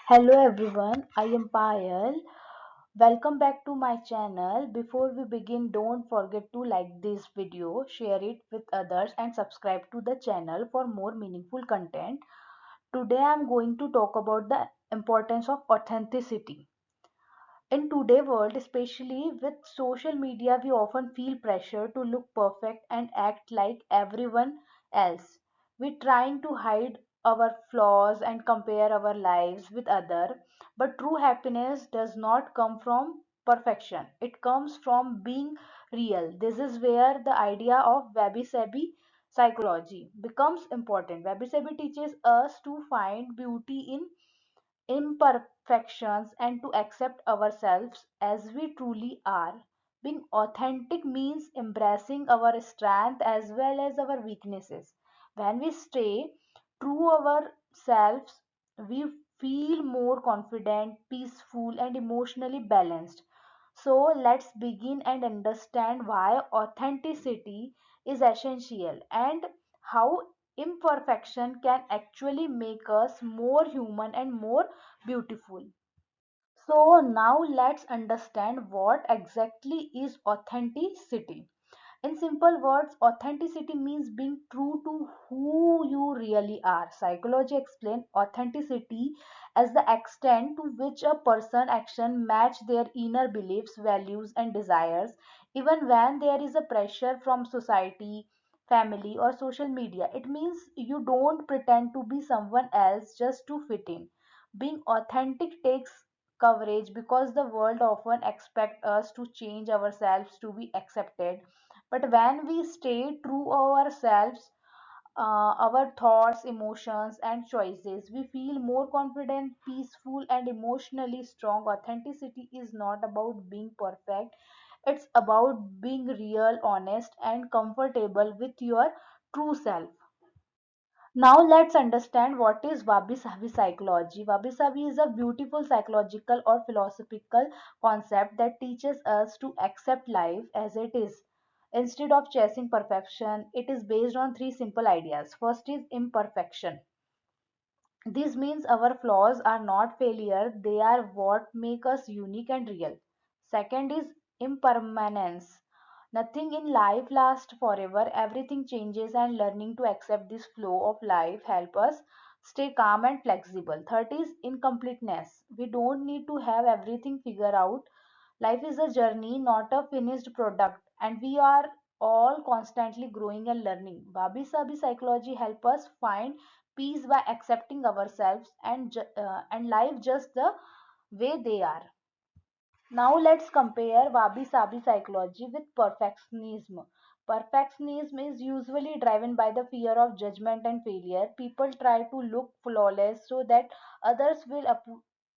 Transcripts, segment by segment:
Hello everyone, I am Payal. Welcome back to my channel. Before we begin, don't forget to like this video, share it with others and subscribe to the channel for more meaningful content. Today I am going to talk about the importance of authenticity. In today's world, especially with social media, we often feel pressure to look perfect and act like everyone else. We're trying to hide our flaws and compare our lives with others, but true happiness does not come from perfection. It comes from being real. This is where the idea of Wabi-Sabi psychology becomes important. Wabi-Sabi teaches us to find beauty in imperfections and to accept ourselves as we truly are. Being authentic means embracing our strength as well as our weaknesses. When we stay true ourselves, we feel more confident, peaceful, and emotionally balanced. So let's begin and understand why authenticity is essential and how imperfection can actually make us more human and more beautiful. So now let's understand what exactly is authenticity. In simple words, authenticity means being true to who you really are. Psychology explains authenticity as the extent to which a person action match their inner beliefs, values and desires even when there is a pressure from society, family or social media. It means you don't pretend to be someone else just to fit in. Being authentic takes coverage because the world often expects us to change ourselves to be accepted, but when we stay true ourselves, our thoughts, emotions, and choices, we feel more confident, peaceful, and emotionally strong. Authenticity is not about being perfect, it's about being real, honest, and comfortable with your true self. Now let's understand what is Wabi-Sabi psychology. Wabi-Sabi is a beautiful psychological or philosophical concept that teaches us to accept life as it is. Instead of chasing perfection, it is based on three simple ideas. First is imperfection. This means our flaws are not failure, they are what make us unique and real. Second is impermanence. Nothing in life lasts forever, everything changes, and learning to accept this flow of life help us stay calm and flexible. Third is incompleteness. We don't need to have everything figured out. Life is a journey, not a finished product, and we are all constantly growing and learning. Wabi Sabi psychology help us find peace by accepting ourselves and life just the way they are. Now let's compare Wabi-Sabi psychology with perfectionism. Perfectionism is usually driven by the fear of judgment and failure. People try to look flawless so that others will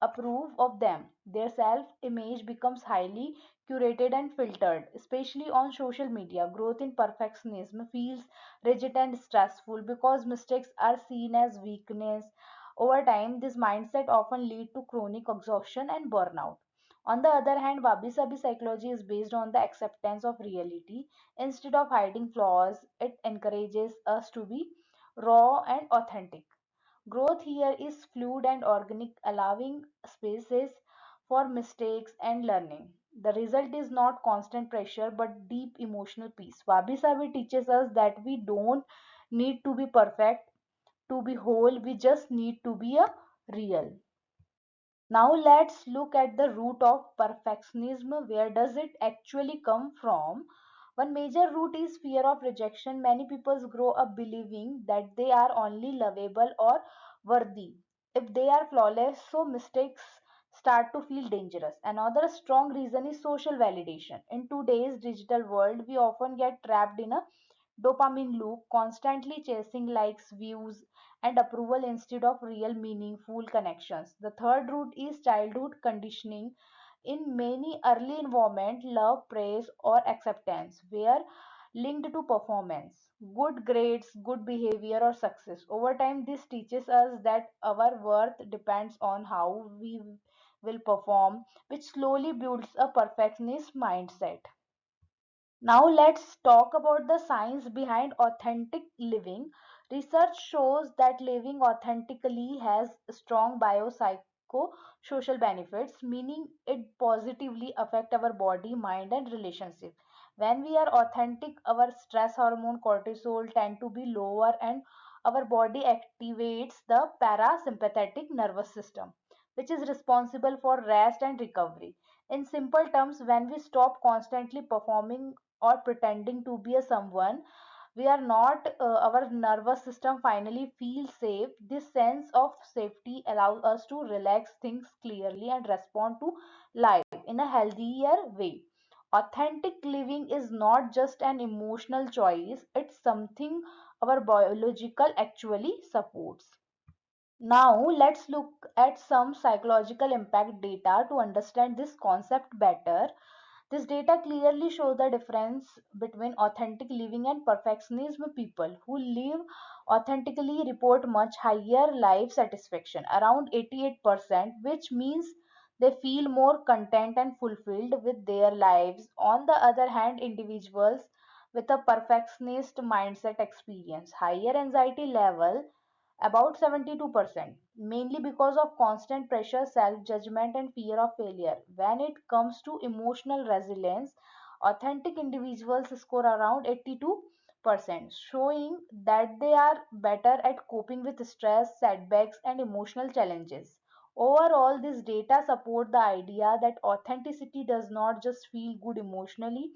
approve of them. Their self-image becomes highly curated and filtered, especially on social media. Growth in perfectionism feels rigid and stressful because mistakes are seen as weakness. Over time, this mindset often leads to chronic exhaustion and burnout. On the other hand, Wabi Sabi psychology is based on the acceptance of reality. Instead of hiding flaws, it encourages us to be raw and authentic. Growth here is fluid and organic, allowing spaces for mistakes and learning. The result is not constant pressure but deep emotional peace. Wabi Sabi teaches us that we don't need to be perfect to be whole, we just need to be a real. Now let's look at the root of perfectionism. Where does it actually come from? One major root is fear of rejection. Many people grow up believing that they are only lovable or worthy if they are flawless, so mistakes start to feel dangerous. Another strong reason is social validation. In today's digital world, we often get trapped in a dopamine loop, constantly chasing likes, views, and approval instead of real meaningful connections. The third root is childhood conditioning. In many early environment, love, praise, or acceptance were linked to performance, good grades, good behavior, or success. Over time, this teaches us that our worth depends on how we will perform, which slowly builds a perfectionist mindset. Now let's talk about the science behind authentic living. Research shows that living authentically has strong biopsychology. psychosocial benefits, meaning it positively affect our body, mind, and relationship. When we are authentic, our stress hormone cortisol tend to be lower, and our body activates the parasympathetic nervous system, which is responsible for rest and recovery. In simple terms, when we stop constantly performing or pretending to be a someone we are not, our nervous system finally feels safe. This sense of safety allows us to relax, think clearly, and respond to life in a healthier way. Authentic living is not just an emotional choice, it's something our biological actually supports. Now, let's look at some psychological impact data to understand this concept better. This data clearly shows the difference between authentic living and perfectionism. People who live authentically report much higher life satisfaction, around 88%, which means they feel more content and fulfilled with their lives. On the other hand, individuals with a perfectionist mindset experience higher anxiety level, about 72%, mainly because of constant pressure, self judgment, and fear of failure. When it comes to emotional resilience, authentic individuals score around 82%, showing that they are better at coping with stress, setbacks, and emotional challenges. Overall, this data support the idea that authenticity does not just feel good emotionally,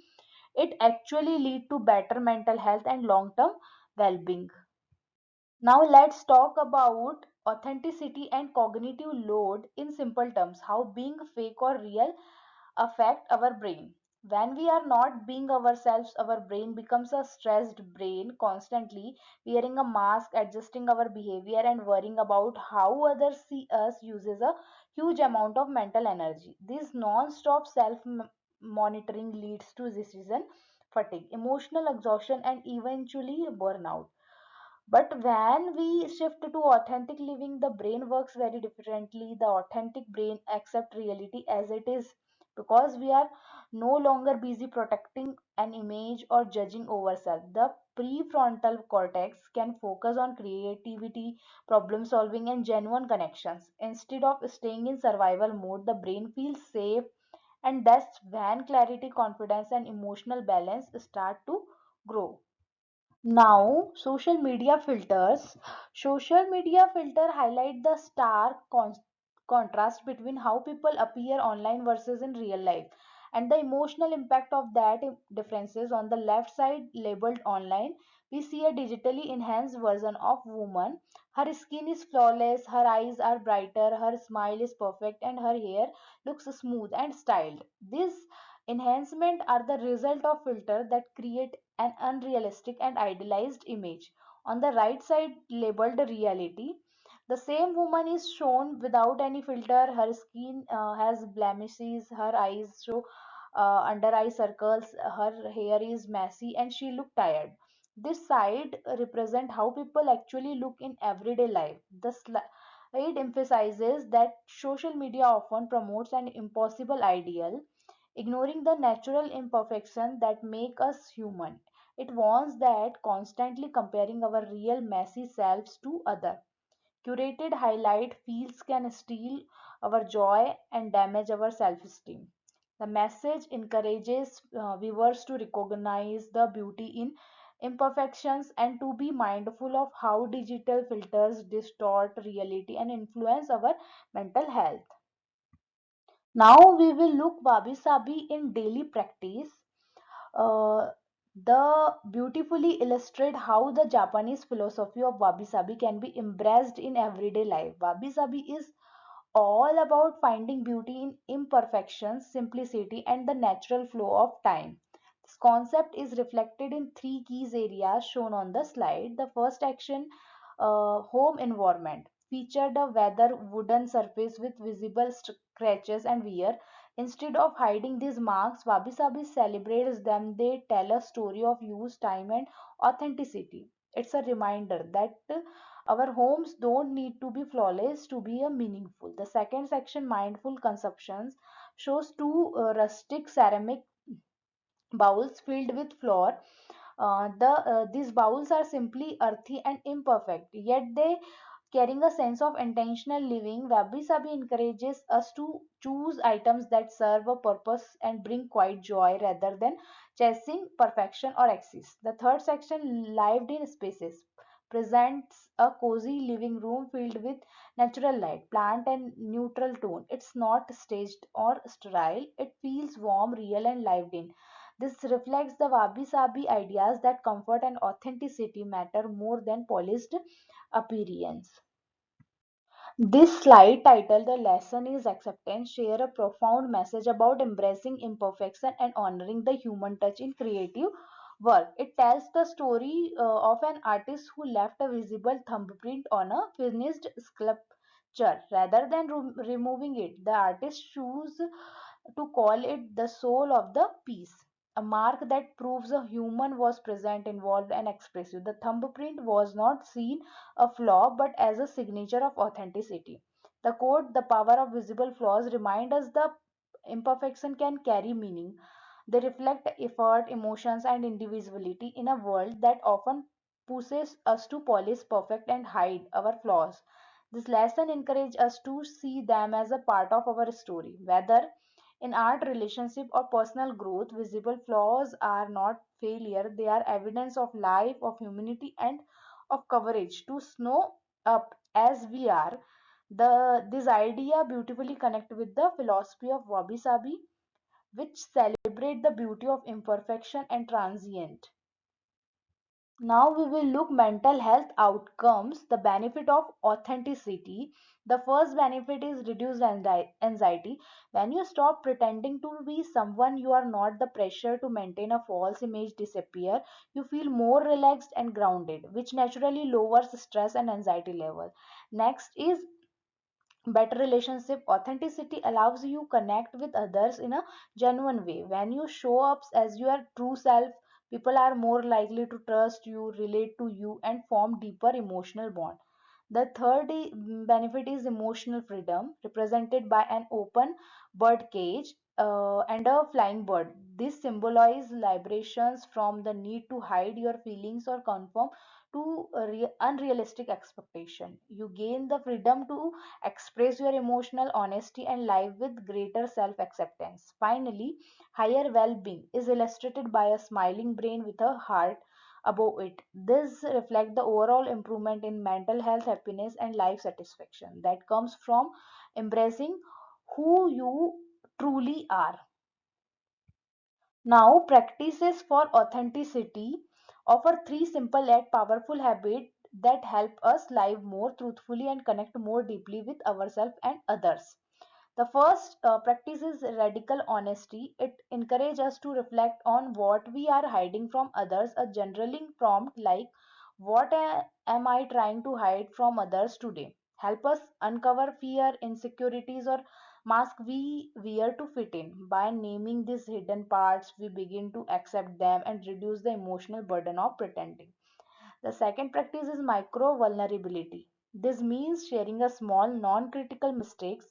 it actually lead to better mental health and long-term well-being. Now let's talk about authenticity and cognitive load in simple terms. How being fake or real affect our brain. When we are not being ourselves, our brain becomes a stressed brain, constantly wearing a mask, adjusting our behavior, and worrying about how others see us uses a huge amount of mental energy. This non-stop self-monitoring leads to decision fatigue, emotional exhaustion, and eventually burnout. But when we shift to authentic living, the brain works very differently. The authentic brain accepts reality as it is because we are no longer busy protecting an image or judging ourselves. The prefrontal cortex can focus on creativity, problem solving, and genuine connections. Instead of staying in survival mode, the brain feels safe, and that's when clarity, confidence, and emotional balance start to grow. Now, social media filters. Social media filter highlight the stark contrast between how people appear online versus in real life, and the emotional impact of that differences. On the left side, labeled online, we see a digitally enhanced version of woman. Her skin is flawless, her eyes are brighter, her smile is perfect, and her hair looks smooth and styled. These enhancement are the result of filter that create an unrealistic and idealized image. On the right side, labeled reality, the same woman is shown without any filter. Her skin has blemishes, her eyes show under eye circles, her hair is messy, and she look tired. This side represent how people actually look in everyday life. The slide emphasizes that social media often promotes an impossible ideal, ignoring the natural imperfection that make us human. It warns that constantly comparing our real messy selves to other curated highlight feeds can steal our joy and damage our self-esteem. The message encourages viewers to recognize the beauty in imperfections and to be mindful of how digital filters distort reality and influence our mental health. Now we will look wabi-sabi in daily practice. Uh, the beautifully illustrate how the Japanese philosophy of wabi-sabi can be embraced in everyday life. Wabi-sabi is all about finding beauty in imperfections, simplicity, and the natural flow of time. This concept is reflected in three key areas shown on the slide. The first action, home environment, featured a weather wooden surface with visible scratches and wear. Instead of hiding these marks, Wabi Sabi celebrates them. They tell a story of use, time, and authenticity. It's a reminder that our homes don't need to be flawless to be a meaningful. The second section, mindful consumptions, shows two rustic ceramic bowls filled with flour. These bowls are simply earthy and imperfect, yet they Carrying a sense of intentional living, Wabi Sabi encourages us to choose items that serve a purpose and bring quiet joy rather than chasing perfection or excess. The third section, lived in spaces, presents a cozy living room filled with natural light, plant, and neutral tone. It's not staged or sterile, it feels warm, real, and lived in. This reflects the Wabi Sabi ideas that comfort and authenticity matter more than polished appearance. This slide, titled The Lesson is Acceptance, share a profound message about embracing imperfection and honoring the human touch in creative work. It tells the story of an artist who left a visible thumbprint on a finished sculpture. Rather than removing it, the artist chose to call it the soul of the piece, a mark that proves a human was present, involved, and expressive. The thumbprint was not seen a flaw but as a signature of authenticity. The quote, "The power of visible flaws," remind us the imperfection can carry meaning. They reflect effort, emotions, and individuality in a world that often pushes us to polish perfect and hide our flaws. This lesson encourages us to see them as a part of our story. Whether in art, relationship, or personal growth, visible flaws are not failure, they are evidence of life, of humanity, and of courage to snow up as we are. This idea beautifully connect with the philosophy of Wabi Sabi, which celebrate the beauty of imperfection and transient. Now we will look mental health outcomes, the benefit of authenticity. The first benefit is reduced anxiety. When you stop pretending to be someone you are not, the pressure to maintain a false image disappear. You feel more relaxed and grounded, which naturally lowers stress and anxiety level. Next is better relationship. Authenticity allows you connect with others in a genuine way. When you show up as your true self, people are more likely to trust you, relate to you, and form deeper emotional bond. The third benefit is emotional freedom, represented by an open bird cage and a flying bird. This symbolizes liberations from the need to hide your feelings or conform to a unrealistic expectation. You gain the freedom to express your emotional honesty and live with greater self acceptance. Finally, higher well being is illustrated by a smiling brain with a heart above it. This reflects the overall improvement in mental health, happiness, and life satisfaction that comes from embracing who you truly are. Now, practices for authenticity offer three simple yet powerful habits that help us live more truthfully and connect more deeply with ourselves and others. The first practice is radical honesty. It encourages us to reflect on what we are hiding from others. A journaling prompt like, "What am I trying to hide from others today?" help us uncover fear, insecurities, or mask we wear to fit in. By naming these hidden parts, we begin to accept them and reduce the emotional burden of pretending. The second practice is micro vulnerability. This means sharing a small non critical mistakes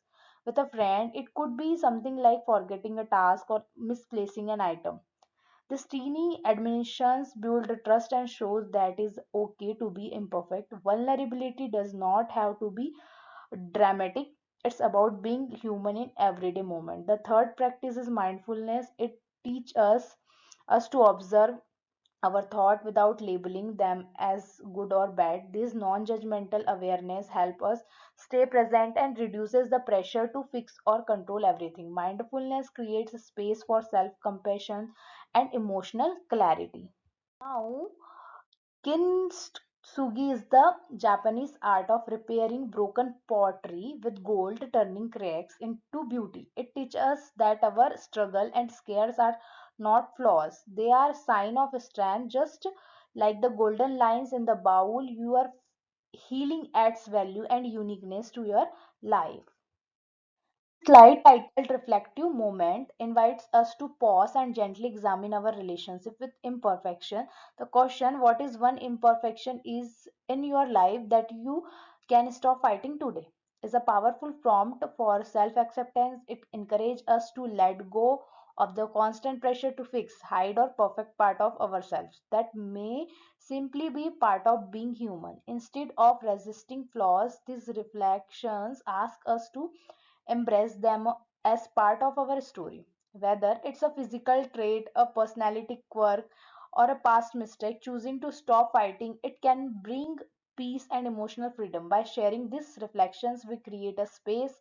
with a friend. It could be something like forgetting a task or misplacing an item. This teeny admissions build trust and shows that is okay to be imperfect. Vulnerability does not have to be dramatic. It's about being human in everyday moment. The third practice is mindfulness. It teaches us to observe our thought without labeling them as good or bad. This non-judgmental awareness helps us stay present and reduces the pressure to fix or control everything. Mindfulness creates a space for self-compassion and emotional clarity. Now, kintsugi is the Japanese art of repairing broken pottery with gold, turning cracks into beauty. It teaches us that our struggle and scares are not flaws. They are sign of strength, just like the golden lines in the bowl. Your healing adds value and uniqueness to your life. Slide titled Reflective Moment invites us to pause and gently examine our relationship with imperfection. The question, "What is one imperfection is in your life that you can stop fighting today?" is a powerful prompt for self acceptance. It encourages us to let go of the constant pressure to fix, hide, or perfect part of ourselves that may simply be part of being human. Instead of resisting flaws, these reflections ask us to embrace them as part of our story. Whether it's a physical trait, a personality quirk, or a past mistake, choosing to stop fighting it can bring peace and emotional freedom. By sharing these reflections, we create a space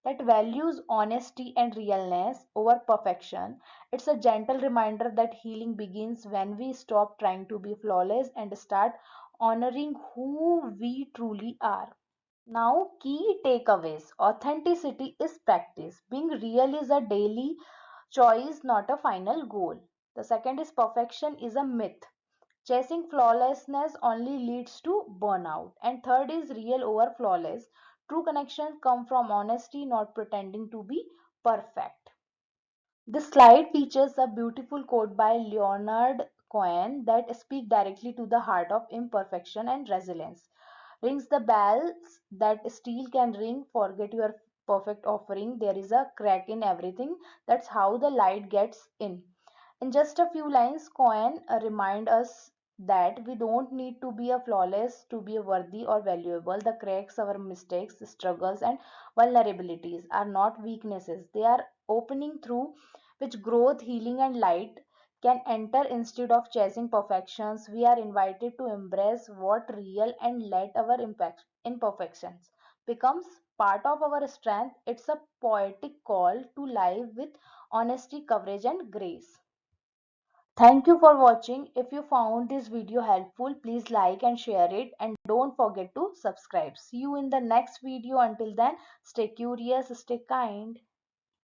that values honesty and realness over perfection. It's a gentle reminder that healing begins when we stop trying to be flawless and start honoring who we truly are. Now, key takeaways. Authenticity is practice. Being real is a daily choice, not a final goal. The second is perfection is a myth. Chasing flawlessness only leads to burnout. And third is real over flawless. True connections come from honesty, not pretending to be perfect. This slide features a beautiful quote by Leonard Cohen that speaks directly to the heart of imperfection and resilience. Rings the bells that steel can ring, forget your perfect offering. There is a crack in everything. That's how the light gets in. In just a few lines, Cohen remind us that we don't need to be a flawless to be worthy or valuable. The cracks, our mistakes, struggles, and vulnerabilities are not weaknesses. They are opening through which growth, healing, and light can enter. Instead of chasing perfections, we are invited to embrace what real and let our imperfections becomes part of our strength. It's a poetic call to life with honesty, courage, and grace. Thank you for watching. If you found this video helpful, please like and share it, and don't forget to subscribe. See you in the next video. Until then, stay curious, stay kind.